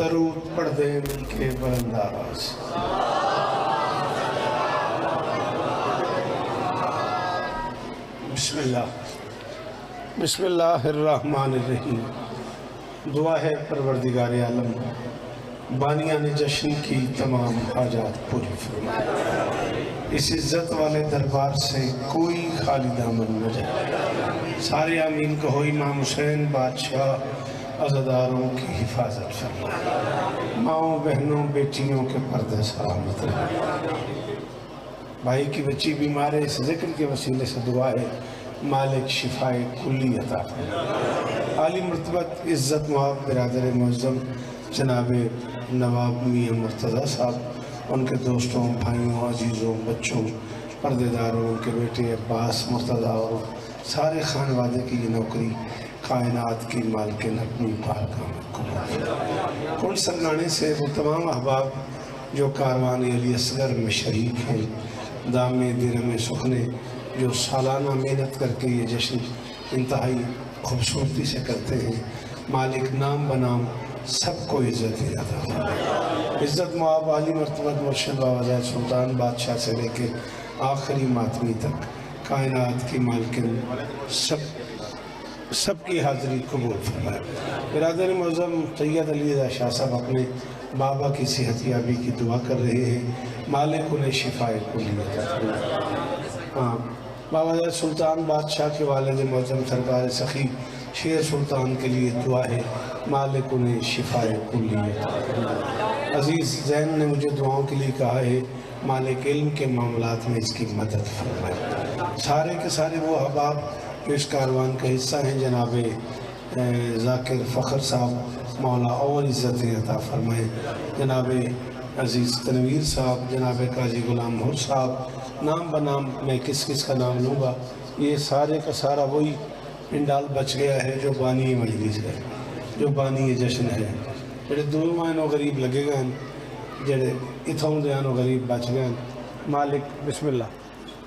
درود پڑھ دیں مل کے بلند آواز. بسم اللہ الرحمن الرحیم. دعا ہے پروردگار عالم بانیان جشن کی تمام حاجات پوری فرمائے. اس عزت والے دربار سے کوئی خالی دامن نہ جائے. سارے آمین کہو. امام حسین بادشاہ عزاداروں کی حفاظت فرمائے. ماؤں بہنوں بیٹیوں کے پردے سلامت رہے. بھائی کی بچی بیمار ہے, اس ذکر کے وسیلے سے دعا ہے مالک شفائے کلی عطا فرمائے. عالی مرتبت عزت مآب برادر معظم جناب نواب میاں مرتضیٰ صاحب, ان کے دوستوں, بھائیوں, عزیزوں, بچوں, پردے داروں, ان کے بیٹے عباس مرتضیٰ اور سارے خانوادے کی یہ نوکری کائنات کی مالکن اپنی پارگاہ میں قبول. کن سرگانے سے وہ تمام احباب جو کاروان علی اصغر میں شریک ہیں, دامے درم سخنے جو سالانہ محنت کر کے یہ جشن انتہائی خوبصورتی سے کرتے ہیں, مالک نام بنام سب کو عزت عطا فرمائے. عزت مآب عالی مرتبت مرشد بابا زید سلطان بادشاہ سے لے کے آخری ماتمی تک کائنات کی مالکن سب کی حاضری قبول فرمائے. برادر معظم سید علی رضا شاہ صاحب اپنے بابا کی صحت یابی کی دعا کر رہے ہیں, مالک انہیں شفائے کلی عطا فرمائے. بابا زید سلطان بادشاہ کے والد معظم سرکار سخی شیر سلطان کے لیے دعا ہے, مالک انہیں شفائے کلی عطا فرمائے. عزیز زین نے مجھے دعاؤں کے لیے کہا ہے, مالک علم کے معاملات میں اس کی مدد فرمائے. سارے کے سارے وہ احباب جو اس کاروان کا حصہ ہیں, جناب ذاکر فخر صاحب مولا اور عزت عطا فرمائے, جناب عزیز تنویر صاحب, جناب قاضی غلام حر صاحب, نام بنام میں کس کس کا نام لوں گا. یہ سارے کا سارا وہی پنڈال بچ گیا ہے جو بانی مجلس ہے, جو بانی جشن ہے. جڑے دور مائنوں غریب لگے گئے ہیں, جڑے اتھوں دیانوں غریب بچ گئے ہیں, مالک بسم اللہ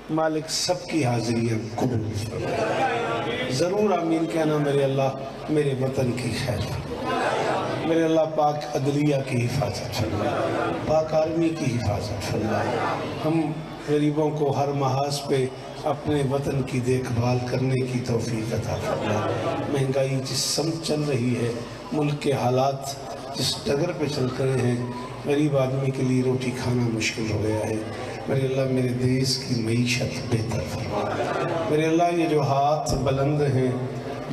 مالک سب کی حاضریاں قبول فرمائے. ضرور آمین کہنا میرے اللہ میرے وطن کی خیر فرمائے. میرے اللہ پاک عدلیہ کی حفاظت فرمائے, پاک آرمی کی حفاظت فرمائے. ہم غریبوں کو ہر محاذ پہ اپنے وطن کی دیکھ بھال کرنے کی توفیق عطا فرمائے. مہنگائی جس سمت چل رہی ہے, ملک کے حالات جس ڈگر پہ چل رہے ہیں, غریب آدمی کے لیے روٹی کھانا مشکل ہو گیا ہے. میرے اللہ میرے دیش کی معیشت بہتر فرمائے. میرے اللہ یہ جو ہاتھ بلند ہیں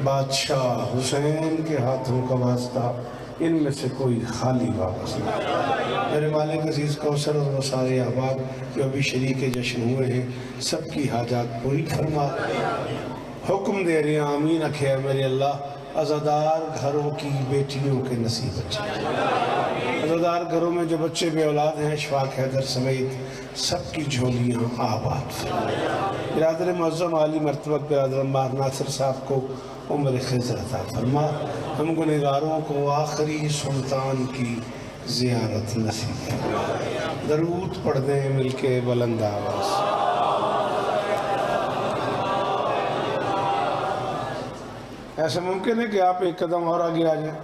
بادشاہ حسین کے ہاتھوں کا واسطہ, ان میں سے کوئی خالی واپس نہ. میرے مالک عزیز کوثر اور وہ سارے احباب جو ابھی شریک جشن ہوئے ہیں, سب کی حاجات پوری فرما. حکم دے رہے ہیں آمین اکھے میرے اللہ, عزادار گھروں کی بیٹیوں کے نصیب اچھے. عزادار گھروں میں جو بچے بے اولاد ہیں, اشفاق حیدر سمیت سب کی جھولیاں آباد فرمائے. برادر معظم عالی مرتبت برادر عمار ناصر صاحب کو عمر خضر عطا فرما. ہم گنہگاروں کو آخری سلطان کی زیارت نصیب فرما. درود پڑھ دیں مل کے بلند آواز. ایسا ممکن ہے کہ آپ ایک قدم اور آگے آ جائیں.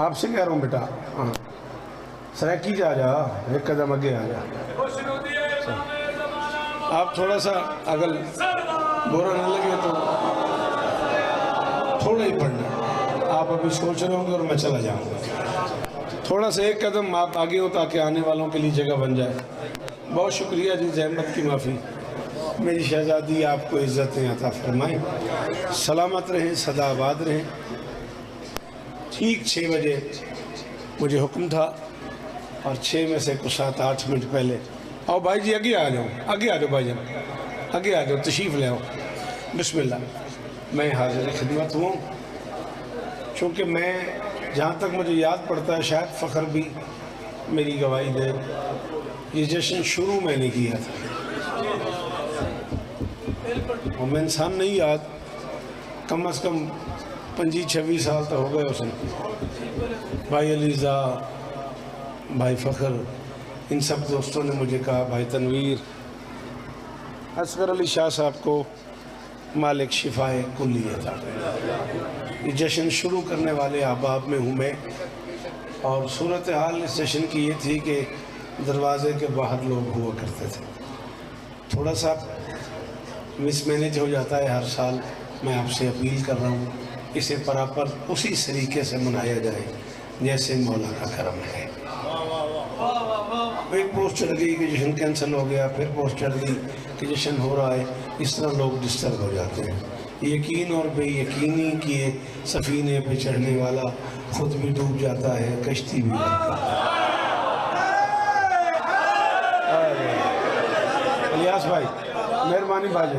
آپ سے کہہ رہا ہوں بیٹا, ہاں سریکی جا ایک قدم آگے آ جا. آپ تھوڑا سا اگر برا نہ لگے تو تھوڑا ہی پڑھنا. آپ ابھی سوچ رہے ہوں گے اور میں چلا جاؤں گا. تھوڑا سا ایک قدم آپ آگے ہو تاکہ آنے والوں کے لیے جگہ بن جائے. بہت شکریہ جی, زحمت کی معافی. میری شہزادی آپ کو عزتیں عطا فرمائیں, سلامت رہیں, سدا آباد رہیں. ٹھیک 6 بجے مجھے حکم تھا اور 6 میں سے کچھ 7-8 منٹ پہلے آؤ بھائی جی آگے آ جاؤ, آگے آ جاؤ بھائی جان, آگے آ جاؤ, تشریف لے آؤ. بسم اللہ. میں حاضر خدمت ہوں. چونکہ میں جہاں تک مجھے یاد پڑتا ہے, شاید فخر بھی میری گواہی دے, یہ جشن شروع میں نے کیا تھا اور میں انسان نہیں یاد, کم از کم 25-26 سال تو ہو گئے اس نے. بھائی علیزہ, بھائی فخر, ان سب دوستوں نے مجھے کہا بھائی تنویر, اصغر علی شاہ صاحب کو مالک شفائے کلی عطا. یہ جشن شروع کرنے والے احباب میں ہوں میں, اور صورتحال اس جشن کی یہ تھی کہ دروازے کے باہر لوگ ہوا کرتے تھے. تھوڑا سا مس مینیج ہو جاتا ہے ہر سال. میں آپ سے اپیل کر رہا ہوں اسے پراپر اسی طریقے سے منایا جائے جیسے مولا کا کرم ہے. ایک پوسٹ چڑھ گئی کہ جشن کینسل ہو گیا، پھر پوسٹ چڑھ گئی کہ جشن ہو رہا ہے. اس طرح لوگ ڈسٹرب ہو جاتے ہیں. یقین اور بے یقینی کیے سفینے پہ چڑھنے والا خود بھی ڈوب جاتا ہے، کشتی بھی الیاس بھائی مہربانی بھائی،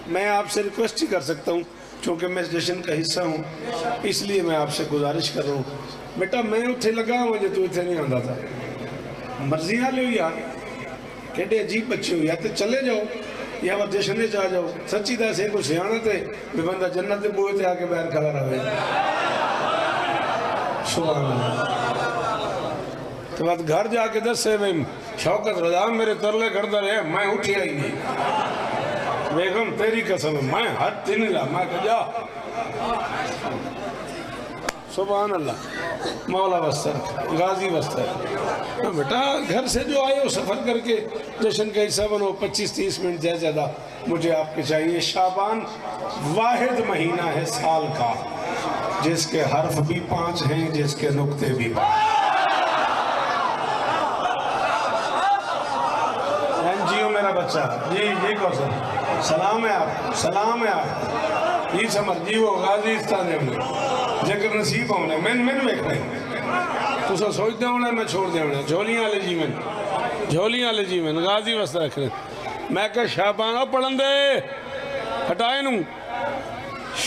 میں آپ سے ریکویسٹ ہی کر سکتا ہوں چونکہ میں اس جشن کا حصہ ہوں، اس لیے میں آپ سے گزارش کر رہا ہوں بیٹا میں اتھے لگا ہوں جو تو اتھے نہیں آندہ تھا. مرضیاں لے ہو یار کہتے عجیب بچے ہو، یا تو چلے جاؤ یا وہ جشن چاہ جاؤ. سچی دا سے کو سیانت ہے بھی بندہ جنت دے بوئے تھے آ کے باہر کھڑا رہے. سبحان اللہ. تو بعد گھر جا کے دس سے شوکت رضا میرے ترلے کردہ رہے میں اٹھی آئی نہیں. بیگم تیری قسم ہے میں ہر دن لا میں کہ جا. سبحان اللہ. مولا وستر غازی وستر بیٹا گھر سے جو آئے ہو سفر کر کے جشن کا حصہ بنو. 25-30 منٹ زیادہ مجھے آپ کے چاہیے. شعبان واحد مہینہ ہے سال کا جس کے حرف بھی 5 ہیں، جس کے نقطے بھی 5. جیو میرا بچہ جی کوثر سلام ہے آپ، سلام ہے آپ. یہ سمجھ جیو غازی استان ہے جگر نصیب ہونے میں ویک رہے تو سا سوچتے ہونے میں چھوڑ دے ہونے. جھولیاں لے جی میں غازی وسط رکھ رہے. میں کہا شعبان پڑھن دے ہٹائے نوں.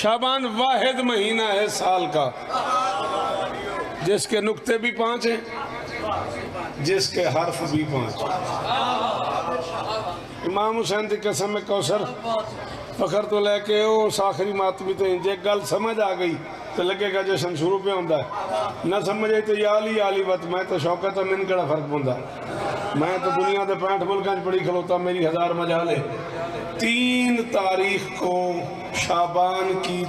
شعبان واحد مہینہ ہے سال کا جس کے نقطے بھی 5 ہیں، جس کے حرف بھی 5. امام حسین دی قسم میں کوثر فخر تو لے کے اس آخری ماتمی تو انجھے گل سمجھ آ گئی تو لگے گا جشن شروع پہ ہوندہ ہے. نہ سمجھے تو یا علی بات میں تو شوکت ہے من کڑا فرق ہوندہ. میں تو دنیا دے 65 ملکان پڑی کھلوتا میری 1000 مجالے. 3 تاریخ کو شعبان کی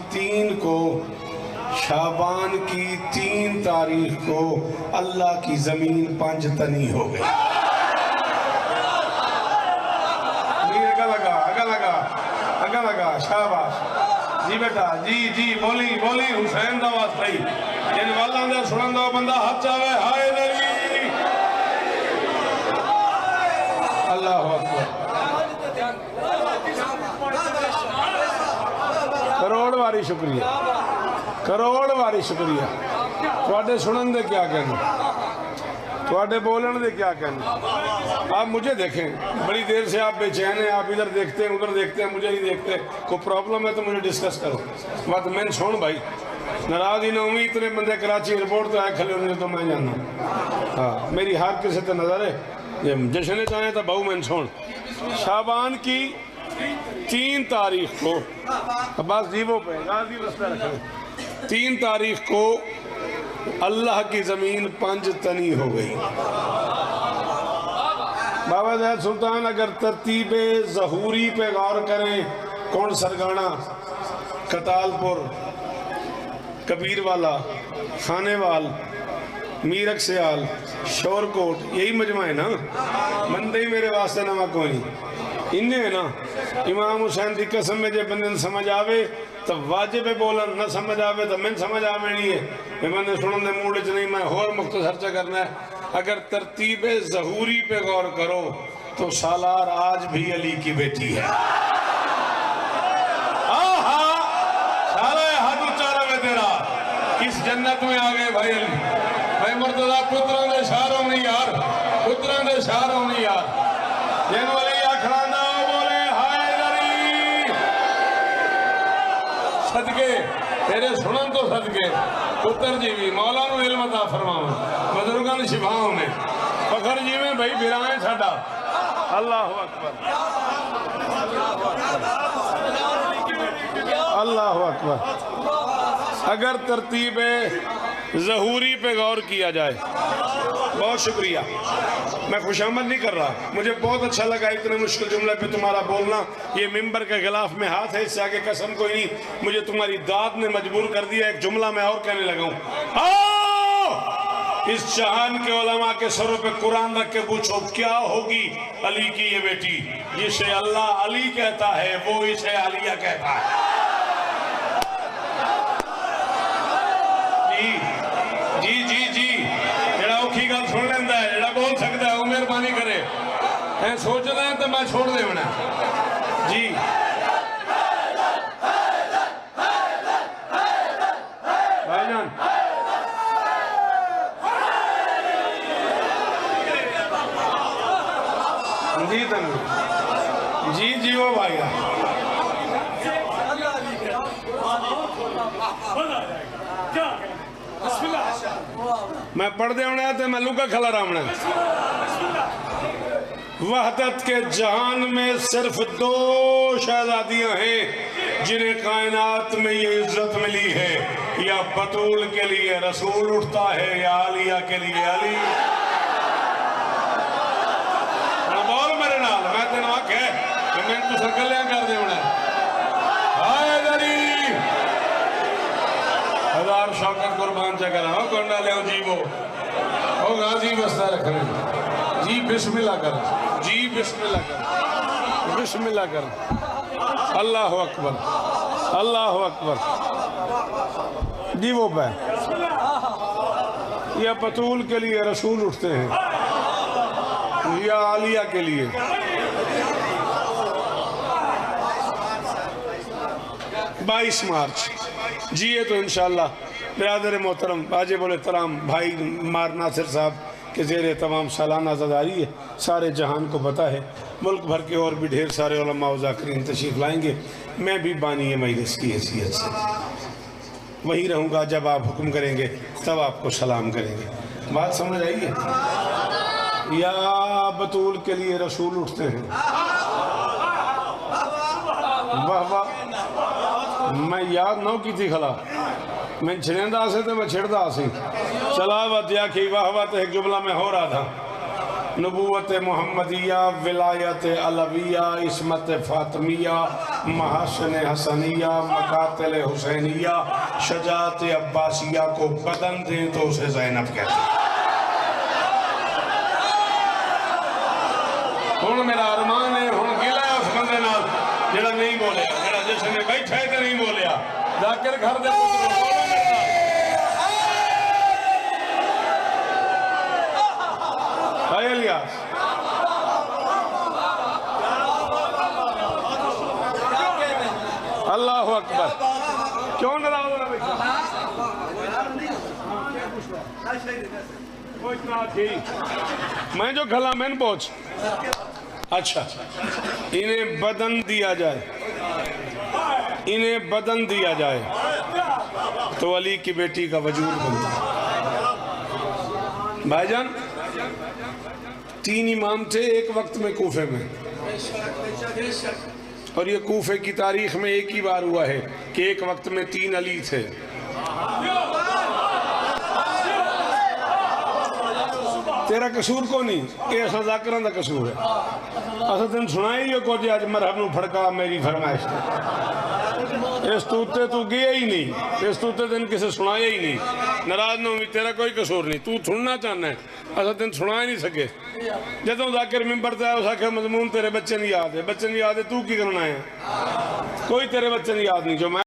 3 تاریخ کو اللہ کی زمین 5 تنی ہو گئی. اگا لگا شاباش جی بیٹا جی بولی حسین دا واسطہ ہی جن والا اندر سنن دا بندہ ہاتھ چاہے ہائے دلی. اللہ اکبر. کروڑ واری شکریہ. تواڈے سنن دے کیا کہنے، تواڈے بولن دے کیا کہنے. آپ مجھے دیکھیں بڑی دیر سے آپ بے چین ہیں، آپ ادھر دیکھتے ہیں ادھر دیکھتے ہیں مجھے نہیں دیکھتے. کوئی پرابلم ہے تو مجھے ڈسکس کرو. بات میں نے سن بھائی ناراض ہی نہ ہوئی. اتنے بندے کراچی ایئرپورٹ تو آئے کھلے ہونے تو میں جاننا. ہاں میری ہر کسی تے نظر ہے جشن چاہیں تو بہو میں نے سن. شعبان کی 3 تاریخ کو عباس جیبوں پہ غازی وسطہ رکھے 3 تاریخ کو اللہ کی زمین 5 تنی ہو گئی. بابا زید سلطان اگر ترتیب ظہوری پہ غور کریں کون سرگانا، کتال پور، کبیر والا، خانے وال، میرک سیال، شور کوٹ، یہی مجمع ہے نا. بندے ہی میرے واسطے نہ کوئی انہیں ہے نا. امام حسین دی قسم میں جے بندے سمجھ آوے تو واجب بولن، نہ سمجھ آوے تو من سمجھ آوے نہیں ہے. میں بندے سنن دے موڑے چ نہیں، میں اور مختصر چا کرنا ہے. اگر ترتیب ظہوری پہ غور کرو تو سالار آج بھی علی کی بیٹی ہے. سالہ حد اچارہ میں تیرا کس جنت میں آگئے بھائی علی. بھائی مرتضیٰ پتران دے شہروں نہیں یار، پتران دے شہروں نہیں یار. جن والی آکھراندہ ہو بولے ہائے دری صدقے تیرے سنن تو صدقے پتر جی بھی مولا نو علم عطا فرماؤں، بزرگان شفاؤں میں فخر جی میں بھائی بھرائیں چھڑا. اللہ اکبر اللہ اکبر. اگر ترتیب ظہوری پہ غور کیا جائے. بہت شکریہ. میں خوشامد نہیں کر رہا، مجھے بہت اچھا لگا اتنے مشکل جملے پہ تمہارا بولنا. یہ ممبر کے غلاف میں ہاتھ ہے، اس سے آگے قسم کوئی نہیں. مجھے تمہاری داد نے مجبور کر دیا. ایک جملہ میں اور کہنے لگا ہوں. اس جہان کے علماء کے سروں پہ قرآن رکھ کے پوچھو کیا ہوگی علی کی یہ بیٹی جسے اللہ علی کہتا ہے وہ اسے علیہ کہتا ہے. جی جی جی جڑا اوکھی گل سن لیندہ ہے جڑا بول سکتا ہے وہ مہربانی کرے سوچ رہے ہیں تو میں چھوڑ دے ہونا. جی بھائی جان جی تنویر جی جی وہ بھائی میں پڑھ دے ہونا ہے تو میں لکا کھلا رہا ہونا ہے. وحدت کے جہان میں صرف 2 شہزادیاں ہیں جنہیں کائنات میں یہ عزت ملی ہے. یا بطول کے لیے رسول اٹھتا ہے یا عالیہ کے لیے علی. بول میرے نال میں تین آنکھ ہے کہ میں تو سکلیاں کر دے ہونا ہے. آئے علی 1000 شوکت قربان چکر ہوں کنڈا لے ہوں جی وہ غازی بستہ رکھنے جی بسم اللہ کر جی بسم اللہ کر بسم اللہ کر. اللہ اکبر اللہ اکبر. جی وہ پہ یا بطول کے لیے رسول اٹھتے ہیں یا عالیہ کے لیے. بائیس مارچ جی یہ تو انشاءاللہ برادر محترم واجب الاحترام بھائی مار ناصر صاحب کے زیر تمام سالانہ عزاداری ہے. سارے جہان کو پتہ ہے ملک بھر کے اور بھی ڈھیر سارے علماء و ذاکرین تشریف لائیں گے. میں بھی بانی مجلس کی حیثیت سے وہی رہوں گا. جب آپ حکم کریں گے تب آپ کو سلام کریں گے. بات سمجھ آئیے. یا بطول کے لیے رسول اٹھتے ہیں. واہ واہ میں یاد نہ کی تھی خلا میں چھڑیندہ آسے تھے میں چھڑدہ آسی چلاوت یا کی واہ واہ ایک جملہ میں ہو رہا تھا. نبوت محمدیہ ولایت علویہ عصمت فاطمیہ محاسن حسنیہ مقاتل حسینیہ شجاعت عباسیہ کو بدن دیں تو اسے زینب کہتے ہیں. ہون میرا ارمان ہے ہون گلہ ہے اس بندے نال جڑا نہیں بولیا جڑا جس نے بیٹھا ہے تو نہیں بولیا. ذاکر گھر دے بھائی الیاس اللہ اکبر. کیوں نراز ہونا بیٹھا میں جو گھلا میں پہنچ. اچھا انہیں بدن دیا جائے انہیں بدن دیا جائے تو علی کی بیٹی کا وجود بنتا. بھائی جان 3 امام تھے ایک وقت میں کوفے میں اور یہ کوفے کی تاریخ میں ایک ہی بار ہوا ہے کہ ایک وقت میں 3 علی تھے. تیرا قصور کو نہیں یہ ایسا ذاکران دا قصور ہے. ایسا تین سنائی یہ کو جی آج مرحب نو پھڑکا میری فرمائش ہے. اس توتے تو گیا ہی نہیں اس توتے تین کسے سنایا ہی نہیں. نراز نہ ہوئی تیرا کوئی قصور نہیں تو سننا چاہنا ہے. ایسا تین سنائی نہیں سکے. جدوں ذاکر ممبر تے آئے اسا کہ مضمون تیرے بچے نہیں یاد ہے. بچے نہیں یاد ہے تو کی کرنا ہے کوئی تیرے بچے نہیں یاد نہیں جو میں